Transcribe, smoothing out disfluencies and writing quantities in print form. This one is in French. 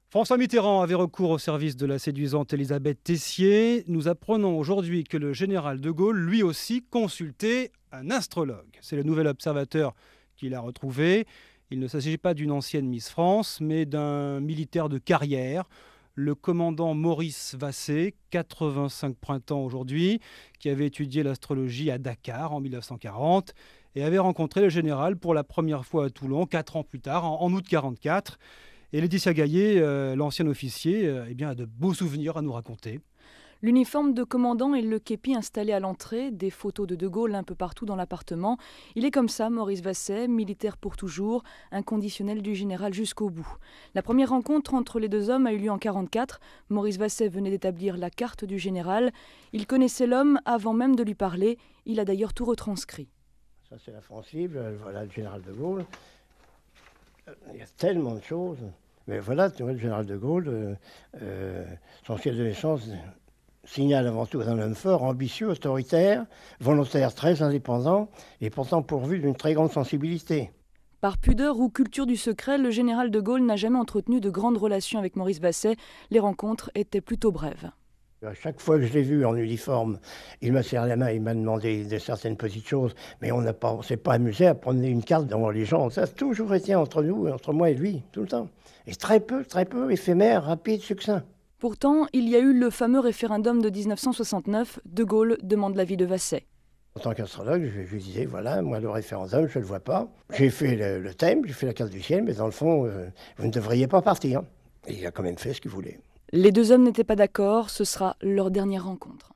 François Mitterrand avait recours au service de la séduisante Élisabeth Tessier. Nous apprenons aujourd'hui que le général de Gaulle, lui aussi, consultait un astrologue. C'est le Nouvel Observateur qui l'a retrouvé. Il ne s'agit pas d'une ancienne Miss France, mais d'un militaire de carrière, le commandant Maurice Vassé, 85 printemps aujourd'hui, qui avait étudié l'astrologie à Dakar en 1940 et avait rencontré le général pour la première fois à Toulon, 4 ans plus tard, en août 1944. Et Laetitia Gaillet, l'ancien officier, a de beaux souvenirs à nous raconter. L'uniforme de commandant et le képi installé à l'entrée, des photos de Gaulle un peu partout dans l'appartement. Il est comme ça, Maurice Vassé, militaire pour toujours, inconditionnel du général jusqu'au bout. La première rencontre entre les deux hommes a eu lieu en 1944. Maurice Vassé venait d'établir la carte du général. Il connaissait l'homme avant même de lui parler. Il a d'ailleurs tout retranscrit. Ça, c'est la France libre, voilà le général de Gaulle. Il y a tellement de choses. Mais voilà, tu vois, le général de Gaulle, son ciel de naissance signale avant tout un homme fort, ambitieux, autoritaire, volontaire, très indépendant, et pourtant pourvu d'une très grande sensibilité. Par pudeur ou culture du secret, le général de Gaulle n'a jamais entretenu de grandes relations avec Maurice Vassé. Les rencontres étaient plutôt brèves. À chaque fois que je l'ai vu en uniforme, il m'a serré la main, il m'a demandé de certaines petites choses, mais on ne s'est pas amusé à prendre une carte devant les gens. Ça a toujours été entre nous, entre moi et lui, tout le temps. Et très peu, éphémère, rapide, succinct. Pourtant, il y a eu le fameux référendum de 1969. De Gaulle demande l'avis de Vassé. En tant qu'astrologue, je lui disais, voilà, moi le référendum, je ne le vois pas. J'ai fait le thème, j'ai fait la carte du ciel, mais dans le fond, vous ne devriez pas partir. Et il a quand même fait ce qu'il voulait. Les deux hommes n'étaient pas d'accord, ce sera leur dernière rencontre.